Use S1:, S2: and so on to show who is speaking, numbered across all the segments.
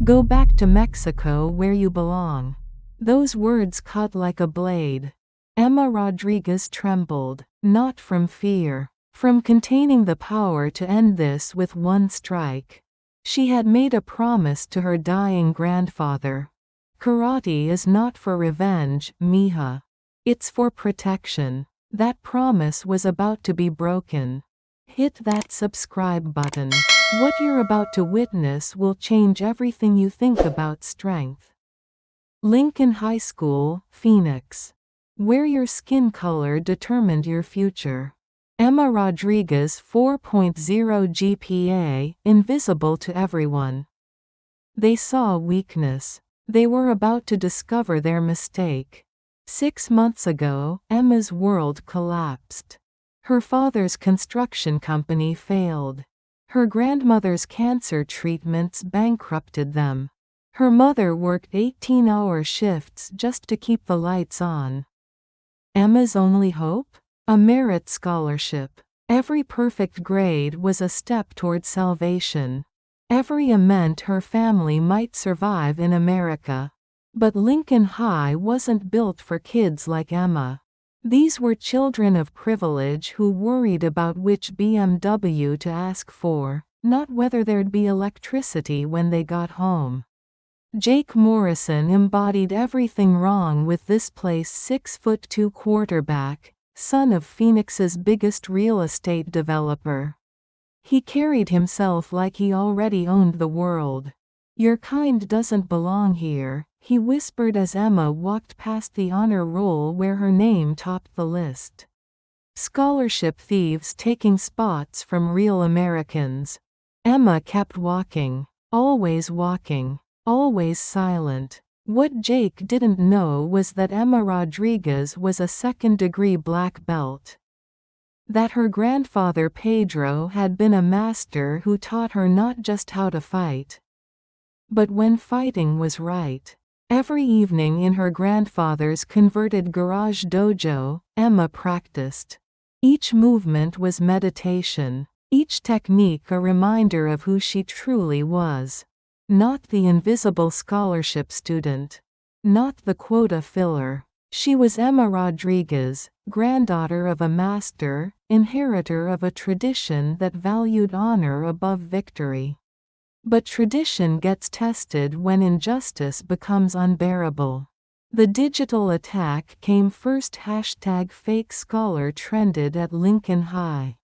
S1: Go back to Mexico where you belong." Those words cut like a blade. Emma Rodriguez trembled, not from fear, from containing the power to end this with one strike. She had made a promise to her dying grandfather. "Karate is not for revenge, mija. It's for protection." That promise was about to be broken. Hit that subscribe button. What you're about to witness will change everything you think about strength. Lincoln High School, Phoenix. Where your skin color determined your future. Emma Rodriguez 4.0 GPA, invisible to everyone. They saw weakness. They were about to discover their mistake. 6 months ago, Emma's world collapsed. Her father's construction company failed. Her grandmother's cancer treatments bankrupted them. Her mother worked 18-hour shifts just to keep the lights on. Emma's only hope? A merit scholarship. Every perfect grade was a step toward salvation. Every meant her family might survive in America. But Lincoln High wasn't built for kids like Emma. These were children of privilege who worried about which BMW to ask for, not whether there'd be electricity when they got home. Jake Morrison embodied everything wrong with this place. 6'2" quarterback, son of Phoenix's biggest real estate developer. He carried himself like he already owned the world. "Your kind doesn't belong here," he whispered as Emma walked past the honor roll where her name topped the list. Scholarship thieves taking spots from real Americans. Emma kept walking, always silent. What Jake didn't know was that Emma Rodriguez was a second-degree black belt. That her grandfather Pedro had been a master who taught her not just how to fight, but when fighting was right. Every evening in her grandfather's converted garage dojo, Emma practiced. Each movement was meditation, each technique a reminder of who she truly was. Not the invisible scholarship student. Not the quota filler. She was Emma Rodriguez, granddaughter of a master, inheritor of a tradition that valued honor above victory. But tradition gets tested when injustice becomes unbearable. The digital attack came first. #fake scholar trended at Lincoln High.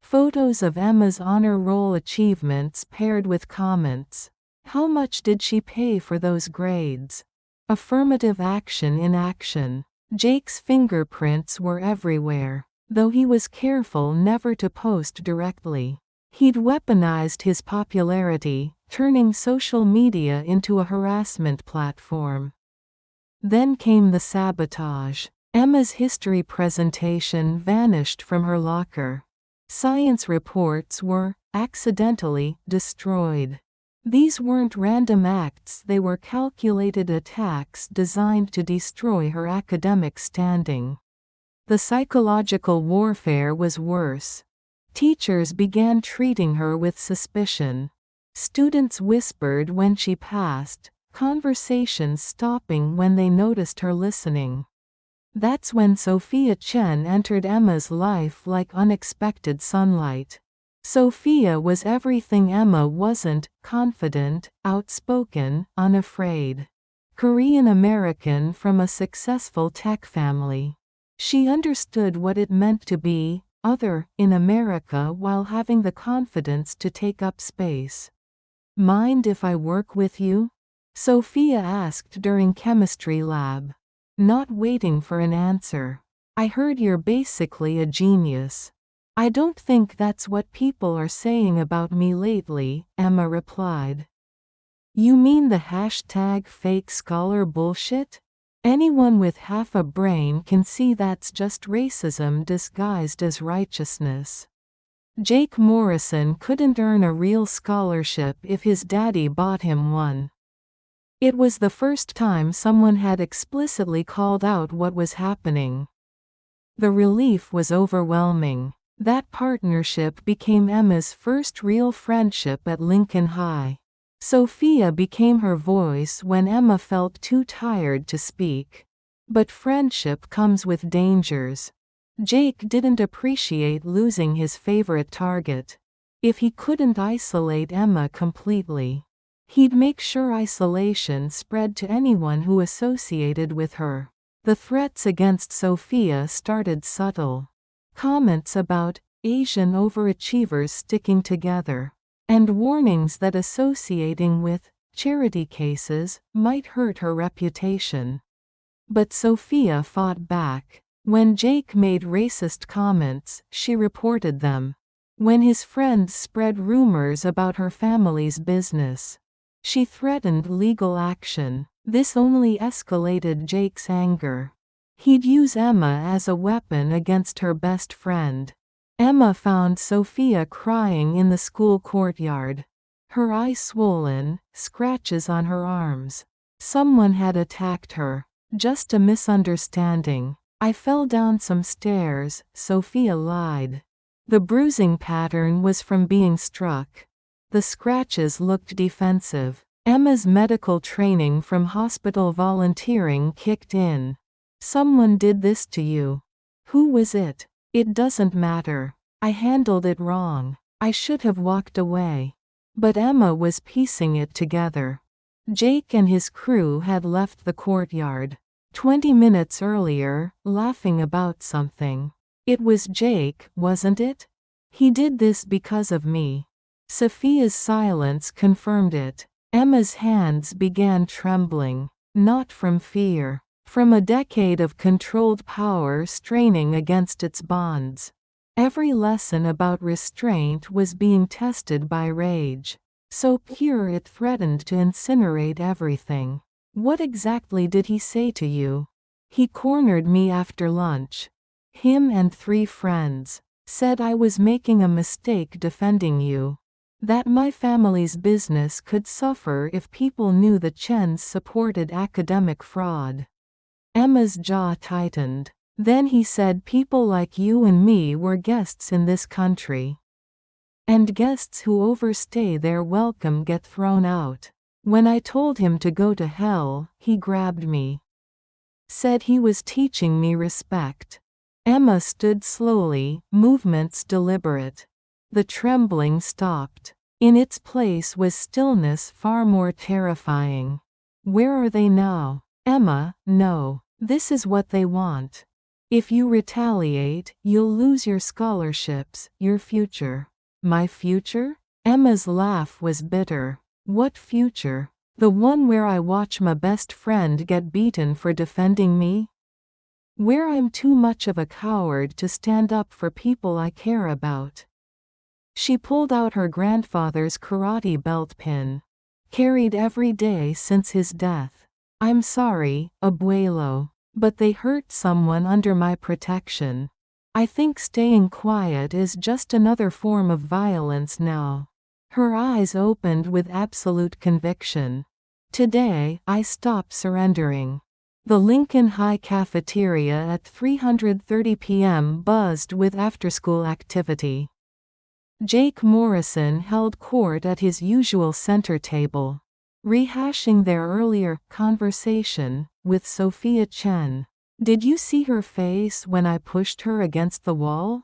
S1: Photos of Emma's honor roll achievements paired with comments. How much did she pay for those grades? Affirmative action in action. Jake's fingerprints were everywhere, though he was careful never to post directly. He'd weaponized his popularity, turning social media into a harassment platform. Then came the sabotage. Emma's history presentation vanished from her locker. Science reports were, accidentally, destroyed. These weren't random acts, they were calculated attacks designed to destroy her academic standing. The psychological warfare was worse. Teachers began treating her with suspicion. Students whispered when she passed, conversations stopping when they noticed her listening. That's when Sophia Chen entered Emma's life like unexpected sunlight. Sophia was everything Emma wasn't: confident, outspoken, unafraid. Korean American from a successful tech family. She understood what it meant to be other in America while having the confidence to take up space. "Mind if I work with you?" Sophia asked during chemistry lab. Not waiting for an answer. "I heard you're basically a genius." "I don't think that's what people are saying about me lately," Emma replied. "You mean the #fake scholar bullshit? Anyone with half a brain can see that's just racism disguised as righteousness." Jake Morrison couldn't earn a real scholarship if his daddy bought him one. It was the first time someone had explicitly called out what was happening. The relief was overwhelming. That partnership became Emma's first real friendship at Lincoln High. Sophia became her voice when Emma felt too tired to speak. But friendship comes with dangers. Jake didn't appreciate losing his favorite target. If he couldn't isolate Emma completely, he'd make sure isolation spread to anyone who associated with her. The threats against Sophia started subtle. Comments about Asian overachievers sticking together, and warnings that associating with charity cases might hurt her reputation. But Sophia fought back. When Jake made racist comments, she reported them. When his friends spread rumors about her family's business, she threatened legal action. This only escalated Jake's anger. He'd use Emma as a weapon against her best friend. Emma found Sophia crying in the school courtyard. Her eyes swollen, scratches on her arms. Someone had attacked her. Just a misunderstanding. I fell down some stairs, Sophia lied. The bruising pattern was from being struck. The scratches looked defensive. Emma's medical training from hospital volunteering kicked in. Someone did this to you. Who was it? It doesn't matter. I handled it wrong. I should have walked away. But Emma was piecing it together. Jake and his crew had left the courtyard 20 minutes earlier, laughing about something. It was Jake, wasn't it? He did this because of me. Sophia's silence confirmed it. Emma's hands began trembling, not from fear, from a decade of controlled power straining against its bonds. Every lesson about restraint was being tested by rage, so pure it threatened to incinerate everything. What exactly did he say to you? He cornered me after lunch. Him and 3 friends. Said I was making a mistake defending you. That my family's business could suffer if people knew the Chens supported academic fraud. Emma's jaw tightened. Then he said people like you and me were guests in this country. And guests who overstay their welcome get thrown out. When I told him to go to hell, he grabbed me. Said he was teaching me respect. Emma stood slowly, movements deliberate. The trembling stopped. In its place was stillness far more terrifying. Where are they now? Emma, no. This is what they want. If you retaliate, you'll lose your scholarships, your future. My future? Emma's laugh was bitter. What future? The one where I watch my best friend get beaten for defending me? Where I'm too much of a coward to stand up for people I care about. She pulled out her grandfather's karate belt pin. Carried every day since his death. I'm sorry, abuelo, but they hurt someone under my protection. I think staying quiet is just another form of violence now. Her eyes opened with absolute conviction. Today, I stop surrendering. The Lincoln High cafeteria at 3:30 p.m. buzzed with after-school activity. Jake Morrison held court at his usual center table, rehashing their earlier conversation with Sophia Chen. Did you see her face when I pushed her against the wall?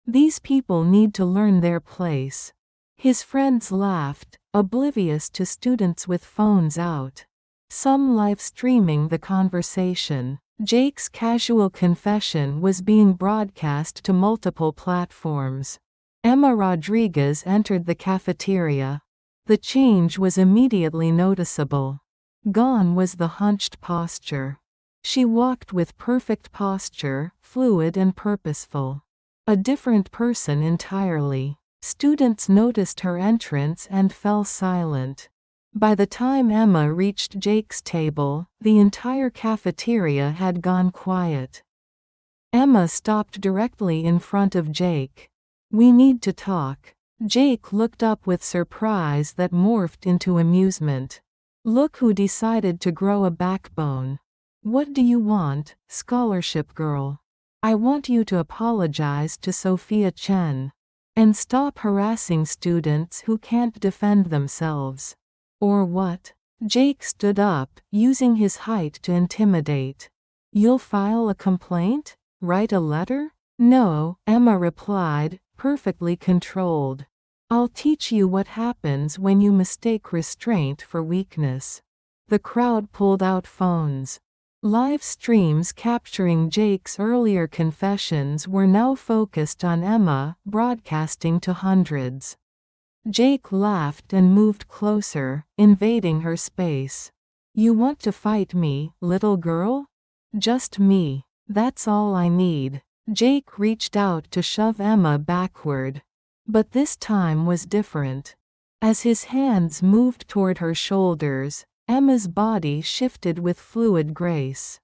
S1: These people need to learn their place. His friends laughed, oblivious to students with phones out. Some live streaming the conversation. Jake's casual confession was being broadcast to multiple platforms. Emma Rodriguez entered the cafeteria. The change was immediately noticeable. Gone was the hunched posture. She walked with perfect posture, fluid and purposeful. A different person entirely. Students noticed her entrance and fell silent. By the time Emma reached Jake's table, the entire cafeteria had gone quiet. Emma stopped directly in front of Jake. We need to talk. Jake looked up with surprise that morphed into amusement. Look who decided to grow a backbone. What do you want, scholarship girl? I want you to apologize to Sophia Chen. And stop harassing students who can't defend themselves. Or what? Jake stood up, using his height to intimidate. You'll file a complaint? Write a letter? No, Emma replied, perfectly controlled. I'll teach you what happens when you mistake restraint for weakness. The crowd pulled out phones. Live streams capturing Jake's earlier confessions were now focused on Emma, broadcasting to hundreds. Jake laughed and moved closer, invading her space. You want to fight me, little girl? Just me. That's all I need. Jake reached out to shove Emma backward. But this time was different. As his hands moved toward her shoulders, Emma's body shifted with fluid grace.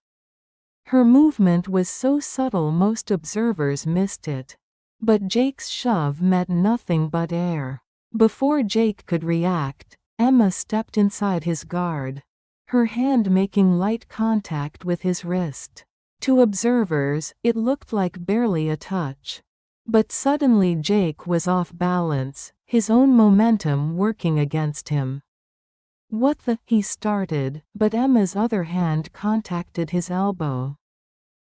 S1: Her movement was so subtle most observers missed it. But Jake's shove met nothing but air. Before Jake could react, Emma stepped inside his guard, her hand making light contact with his wrist. To observers, it looked like barely a touch. But suddenly Jake was off balance, his own momentum working against him. What the? He started, but Emma's other hand contacted his elbow.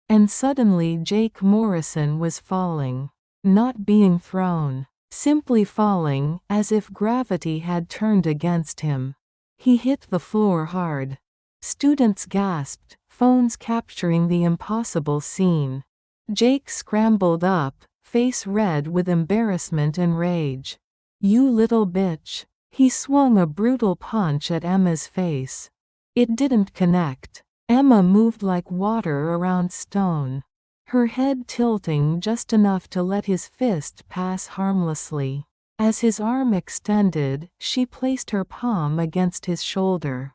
S1: And suddenly Jake Morrison was falling. Not being thrown. Simply falling, as if gravity had turned against him. He hit the floor hard. Students gasped, phones capturing the impossible scene. Jake scrambled up, face red with embarrassment and rage. You little bitch. He swung a brutal punch at Emma's face. It didn't connect. Emma moved like water around stone. Her head tilting just enough to let his fist pass harmlessly. As his arm extended, she placed her palm against his shoulder.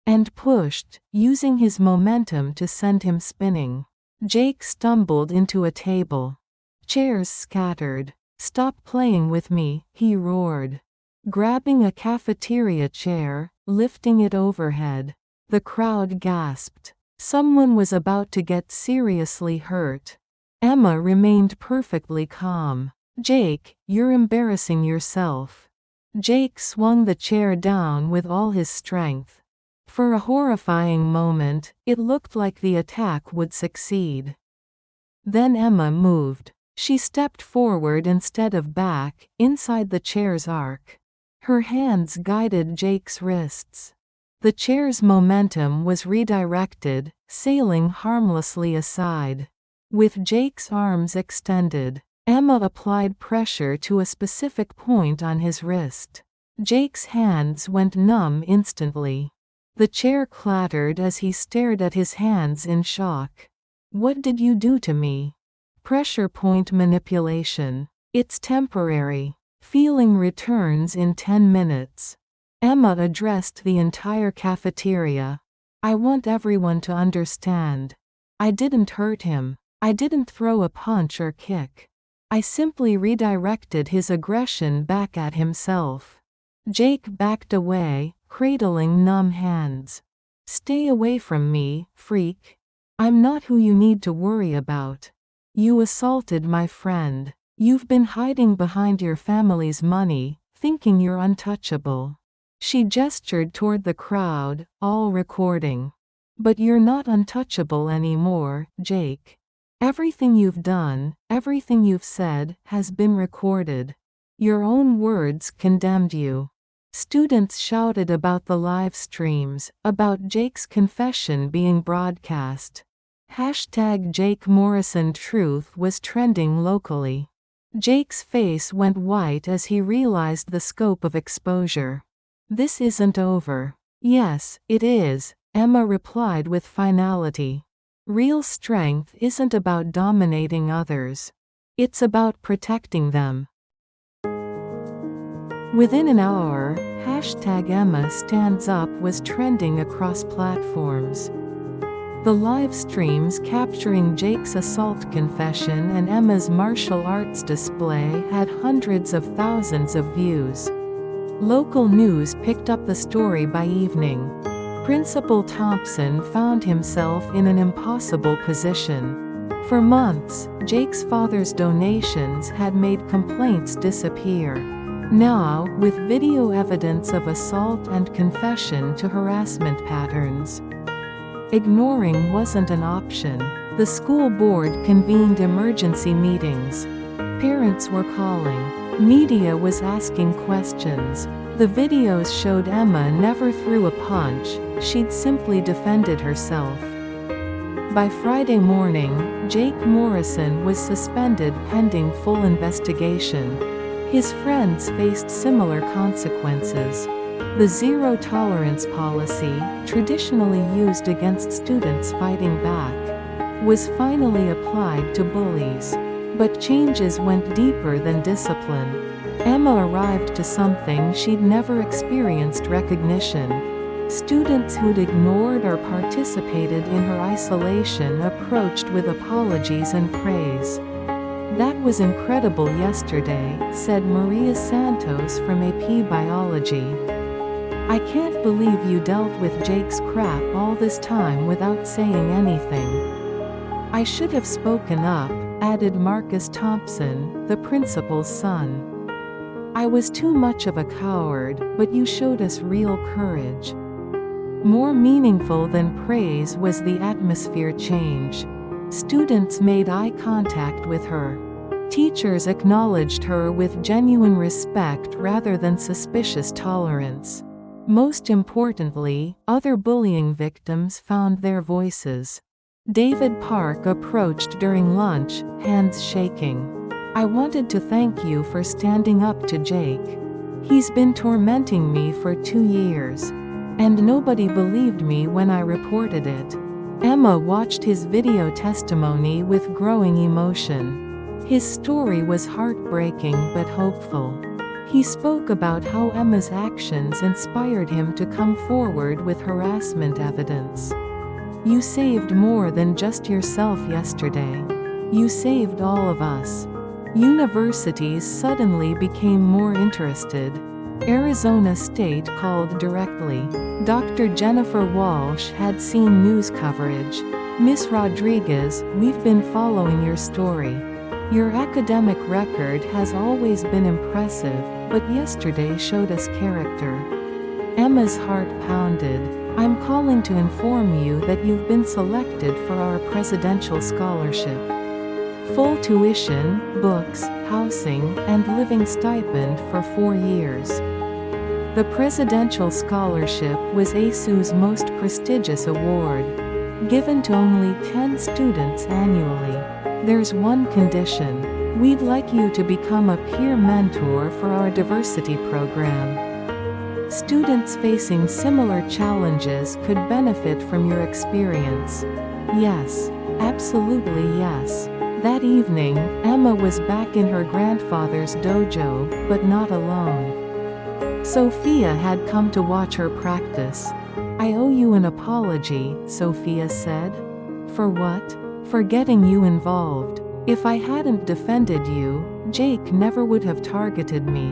S1: And pushed, using his momentum to send him spinning. Jake stumbled into a table. Chairs scattered. Stop playing with me, he roared. Grabbing a cafeteria chair, lifting it overhead. The crowd gasped. Someone was about to get seriously hurt. Emma remained perfectly calm. Jake, you're embarrassing yourself. Jake swung the chair down with all his strength. For a horrifying moment, it looked like the attack would succeed. Then Emma moved. She stepped forward instead of back, inside the chair's arc. Her hands guided Jake's wrists. The chair's momentum was redirected, sailing harmlessly aside. With Jake's arms extended, Emma applied pressure to a specific point on his wrist. Jake's hands went numb instantly. The chair clattered as he stared at his hands in shock. What did you do to me? Pressure point manipulation. It's temporary. Feeling returns in 10 minutes. Emma addressed the entire cafeteria. I want everyone to understand. I didn't hurt him. I didn't throw a punch or kick. I simply redirected his aggression back at himself. Jake backed away, cradling numb hands. Stay away from me, freak. I'm not who you need to worry about. You assaulted my friend. You've been hiding behind your family's money, thinking you're untouchable. She gestured toward the crowd, all recording. But you're not untouchable anymore, Jake. Everything you've done, everything you've said, has been recorded. Your own words condemned you. Students shouted about the live streams, about Jake's confession being broadcast. #JakeMorrisonTruth was trending locally. Jake's face went white as he realized the scope of exposure. This isn't over. Yes, it is, Emma replied with finality. Real strength isn't about dominating others. It's about protecting them. Within an hour, #EmmaStandsUp was trending across platforms. The live streams capturing Jake's assault confession and Emma's martial arts display had hundreds of thousands of views. Local news picked up the story by evening. Principal Thompson found himself in an impossible position. For months, Jake's father's donations had made complaints disappear. Now, with video evidence of assault and confession to harassment patterns. Ignoring wasn't an option. The school board convened emergency meetings. Parents were calling. Media was asking questions. The videos showed Emma never threw a punch, she'd simply defended herself. By Friday morning, Jake Morrison was suspended pending full investigation. His friends faced similar consequences. The zero-tolerance policy, traditionally used against students fighting back, was finally applied to bullies. But changes went deeper than discipline. Emma arrived to something she'd never experienced: recognition. Students who'd ignored or participated in her isolation approached with apologies and praise. "That was incredible yesterday," said Maria Santos from AP Biology. "I can't believe you dealt with Jake's crap all this time without saying anything." "I should have spoken up," added Marcus Thompson, the principal's son. "I was too much of a coward, but you showed us real courage." More meaningful than praise was the atmosphere change. Students made eye contact with her. Teachers acknowledged her with genuine respect rather than suspicious tolerance. Most importantly, other bullying victims found their voices. David Park approached during lunch, hands shaking. "I wanted to thank you for standing up to Jake. He's been tormenting me for 2 years. And nobody believed me when I reported it." Emma watched his video testimony with growing emotion. His story was heartbreaking but hopeful. He spoke about how Emma's actions inspired him to come forward with harassment evidence. "You saved more than just yourself yesterday. You saved all of us." Universities suddenly became more interested. Arizona State called directly. Dr. Jennifer Walsh had seen news coverage. "Miss Rodriguez, we've been following your story. Your academic record has always been impressive, but yesterday showed us character." Emma's heart pounded. "I'm calling to inform you that you've been selected for our presidential scholarship. Full tuition, books, housing, and living stipend for 4 years." The Presidential Scholarship was ASU's most prestigious award. Given to only 10 students annually. "There's one condition. We'd like you to become a peer mentor for our diversity program. Students facing similar challenges could benefit from your experience." Yes. Absolutely yes. That evening, Emma was back in her grandfather's dojo, but not alone. Sophia had come to watch her practice. "I owe you an apology," Sophia said. "For what?" "For getting you involved. If I hadn't defended you, Jake never would have targeted me."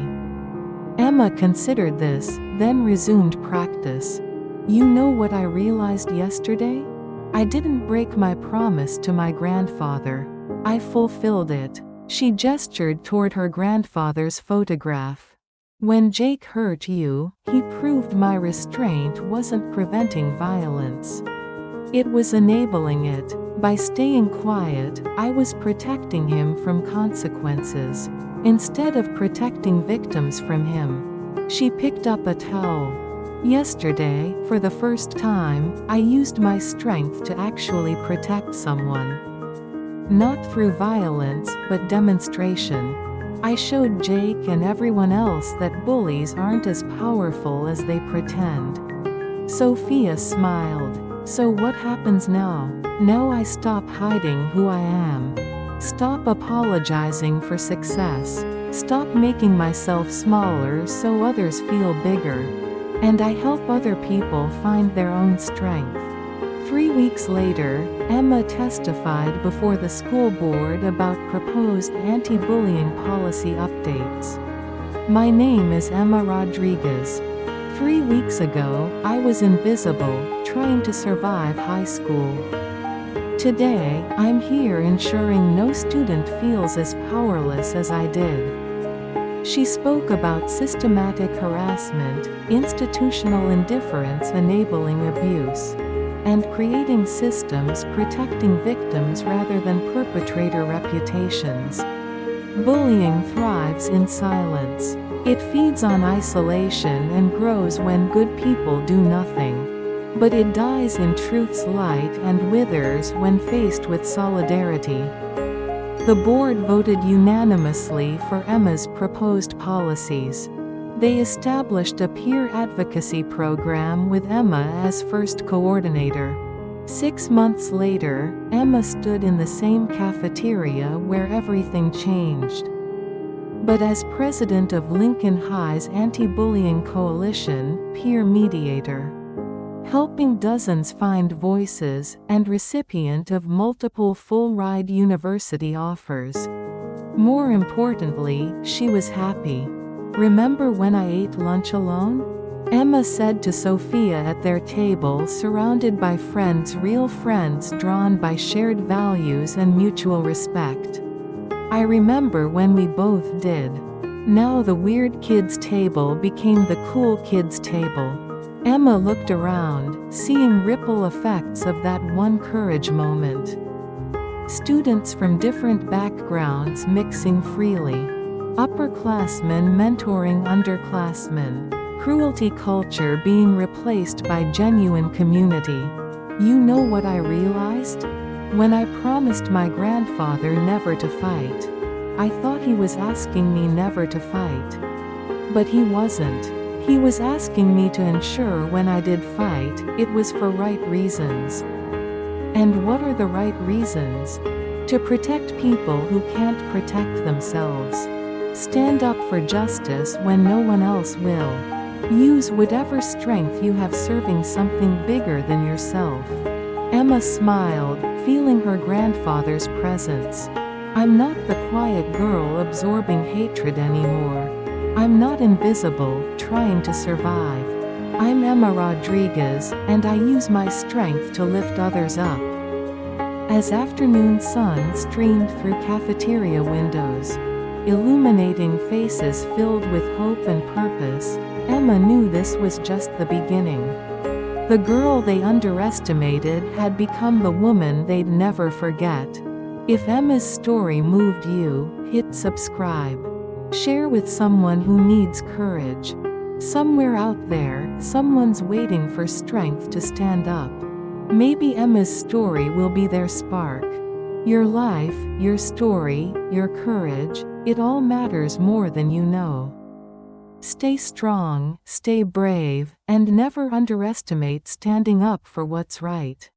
S1: Emma considered this, then resumed practice. "You know what I realized yesterday? I didn't break my promise to my grandfather. I fulfilled it." She gestured toward her grandfather's photograph. "When Jake hurt you, he proved my restraint wasn't preventing violence. It was enabling it. By staying quiet, I was protecting him from consequences. Instead of protecting victims from him." She picked up a towel. "Yesterday, for the first time, I used my strength to actually protect someone. Not through violence, but demonstration. I showed Jake and everyone else that bullies aren't as powerful as they pretend." Sophia smiled. "So what happens now?" "Now I stop hiding who I am. Stop apologizing for success. Stop making myself smaller so others feel bigger. And I help other people find their own strength." 3 weeks later, Emma testified before the school board about proposed anti-bullying policy updates. "My name is Emma Rodriguez. 3 weeks ago, I was invisible, trying to survive high school. Today, I'm here ensuring no student feels as powerless as I did. She spoke about systematic harassment, institutional indifference enabling abuse, and creating systems protecting victims rather than perpetrator reputations. Bullying thrives in silence. It feeds on isolation and grows when good people do nothing. But it dies in truth's light and withers when faced with solidarity. The board voted unanimously for Emma's proposed policies. They established a peer advocacy program with Emma as first coordinator. 6 months later, Emma stood in the same cafeteria where everything changed. But as president of Lincoln High's anti-bullying coalition, peer mediator, helping dozens find voices, and recipient of multiple full-ride university offers. More importantly, she was happy. "Remember when I ate lunch alone?" Emma said to Sophia at their table, surrounded by friends, real friends drawn by shared values and mutual respect. "I remember when we both did." Now the weird kids table became the cool kids table. Emma looked around, seeing ripple effects of that one courage moment. Students from different backgrounds mixing freely. Upperclassmen mentoring underclassmen. Cruelty culture being replaced by genuine community. You know what I realized? When I promised my grandfather never to fight, I thought he was asking me never to fight. But he wasn't. He was asking me to ensure when I did fight, it was for right reasons. And what are the right reasons? To protect people who can't protect themselves. Stand up for justice when no one else will. Use whatever strength you have serving something bigger than yourself. Emma smiled, feeling her grandfather's presence. I'm not the quiet girl absorbing hatred anymore. I'm not invisible, trying to survive. I'm Emma Rodriguez, and I use my strength to lift others up. As afternoon sun streamed through cafeteria windows, illuminating faces filled with hope and purpose, Emma knew this was just the beginning. The girl they underestimated had become the woman they'd never forget. If Emma's story moved you, hit subscribe. Share with someone who needs courage. Somewhere out there, someone's waiting for strength to stand up. Maybe Emma's story will be their spark. Your life, your story, your courage, it all matters more than you know. Stay strong, stay brave, and never underestimate standing up for what's right.